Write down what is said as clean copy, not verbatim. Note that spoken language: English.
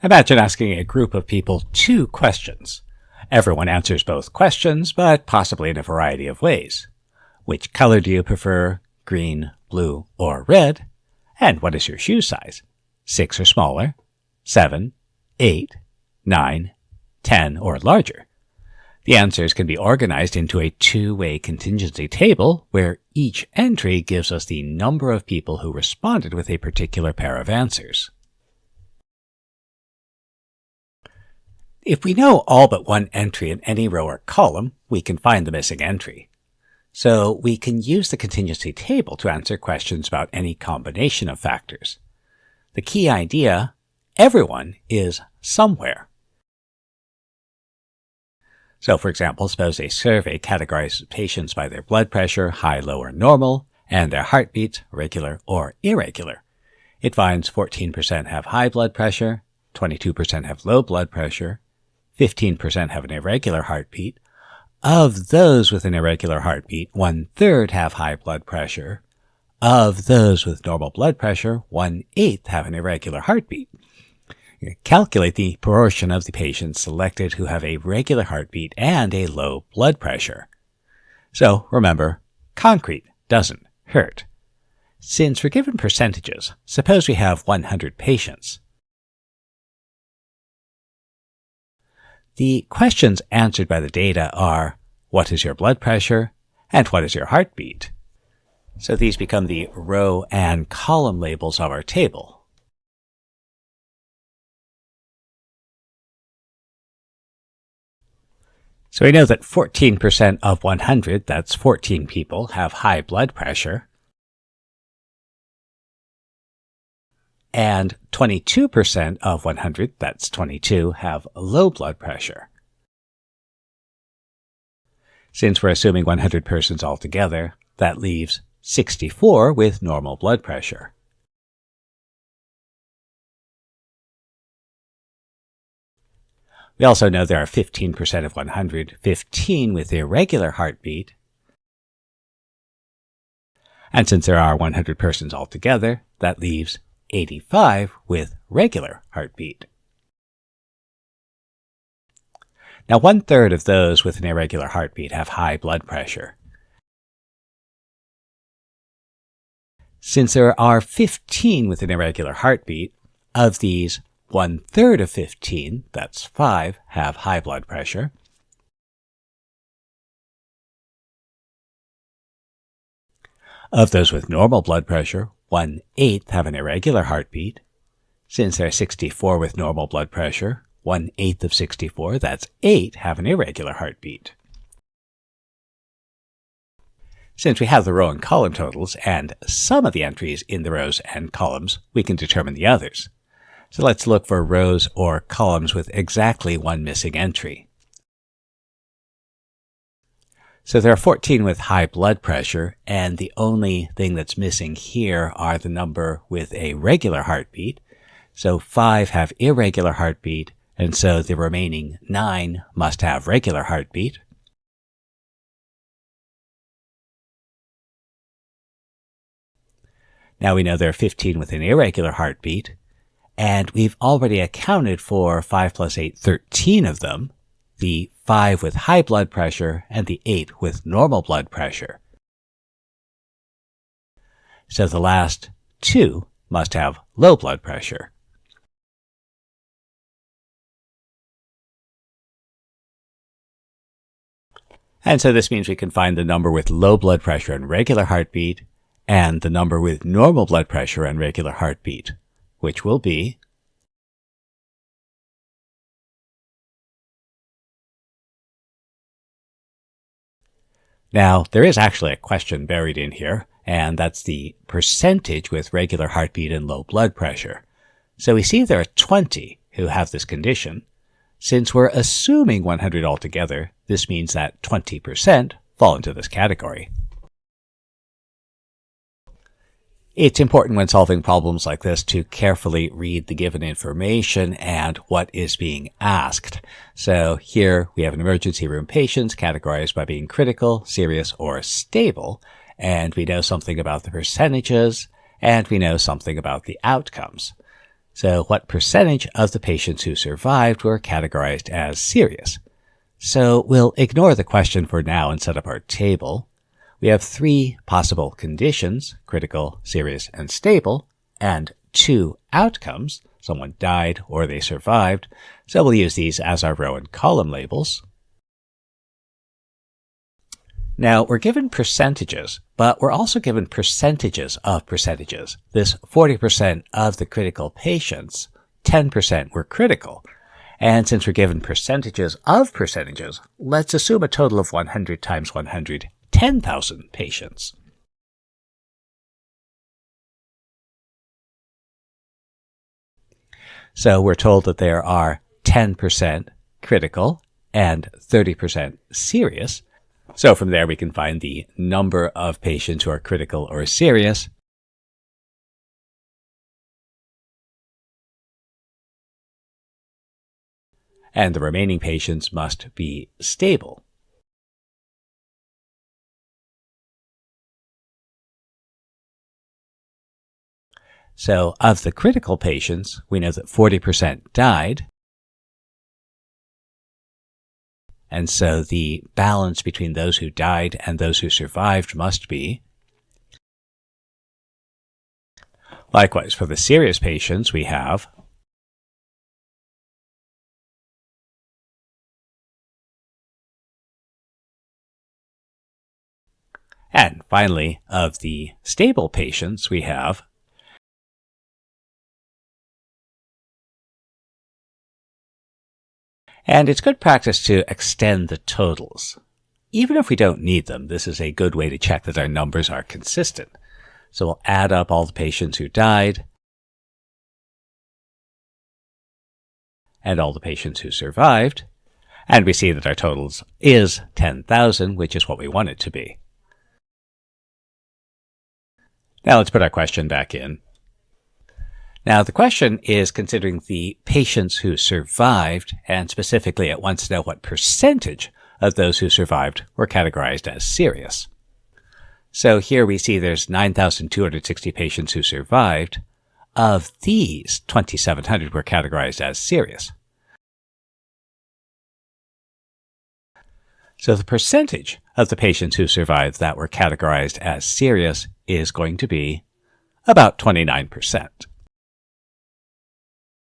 Imagine asking a group of people 2 questions. Everyone answers both questions, but possibly in a variety of ways. Which color do you prefer, green, blue, or red? And what is your shoe size? 6 or smaller, 7, 8, 9, 10, or larger. The answers can be organized into a 2-way contingency table where each entry gives us the number of people who responded with a particular pair of answers. If we know all but one entry in any row or column, we can find the missing entry. So we can use the contingency table to answer questions about any combination of factors. The key idea, everyone is somewhere. So for example, suppose a survey categorizes patients by their blood pressure, high, low, or normal, and their heartbeats, regular or irregular. It finds 14% have high blood pressure, 22% have low blood pressure, 15% have an irregular heartbeat. Of those with an irregular heartbeat, 1/3 have high blood pressure. Of those with normal blood pressure, 1/8 have an irregular heartbeat. Calculate the proportion of the patients selected who have a regular heartbeat and a low blood pressure. So remember, concrete doesn't hurt. Since we're given percentages, suppose we have 100 patients. The questions answered by the data are, what is your blood pressure and what is your heartbeat? So these become the row and column labels of our table. So we know that 14% of 100, that's 14 people, have high blood pressure. And 22% of 100, that's 22, have low blood pressure. Since we're assuming 100 persons altogether, that leaves 64 with normal blood pressure. We also know there are 15% of 100, 15 with irregular heartbeat. And since there are 100 persons altogether, that leaves 85 with regular heartbeat. Now 1/3 of those with an irregular heartbeat have high blood pressure. Since there are 15 with an irregular heartbeat, of these 1/3 of 15, that's 5, have high blood pressure. Of those with normal blood pressure, 1/8 have an irregular heartbeat. Since there are 64 with normal blood pressure, 1/8 of 64, that's 8, have an irregular heartbeat. Since we have the row and column totals and some of the entries in the rows and columns, we can determine the others. So let's look for rows or columns with exactly one missing entry. So there are 14 with high blood pressure, and the only thing that's missing here are the number with a regular heartbeat. So 5 have irregular heartbeat, and so the remaining 9 must have regular heartbeat. Now we know there are 15 with an irregular heartbeat, and we've already accounted for 5 plus 8, 13 of them, the 5 with high blood pressure and the 8 with normal blood pressure. So the last 2 must have low blood pressure. And so this means we can find the number with low blood pressure and regular heartbeat and the number with normal blood pressure and regular heartbeat, which will be Now, there is actually a question buried in here, and that's the percentage with regular heartbeat and low blood pressure. So we see there are 20 who have this condition. Since we're assuming 100 altogether, this means that 20% fall into this category. It's important when solving problems like this to carefully read the given information and what is being asked. So here we have an emergency room patient categorized by being critical, serious, or stable, and we know something about the percentages, and we know something about the outcomes. So what percentage of the patients who survived were categorized as serious? So we'll ignore the question for now and set up our table. We have 3 possible conditions, critical, serious, and stable, and 2 outcomes. Someone died or they survived. So we'll use these as our row and column labels. Now, we're given percentages, but we're also given percentages of percentages. This 40% of the critical patients, 10% were critical. And since we're given percentages of percentages, let's assume a total of 100 times 100, 10,000 patients. So we're told that there are 10% critical and 30% serious. So from there we can find the number of patients who are critical or serious. And the remaining patients must be stable. So of the critical patients, we know that 40% died. And so the balance between those who died and those who survived must be. Likewise, for the serious patients, we have and finally, of the stable patients, we have and it's good practice to extend the totals. Even if we don't need them, this is a good way to check that our numbers are consistent. So we'll add up all the patients who died and all the patients who survived, and we see that our totals is 10,000, which is what we want it to be. Now let's put our question back in. Now, the question is considering the patients who survived, and specifically it wants to know what percentage of those who survived were categorized as serious. So here we see there's 9,260 patients who survived. Of these, 2,700 were categorized as serious. So the percentage of the patients who survived that were categorized as serious is going to be about 29%.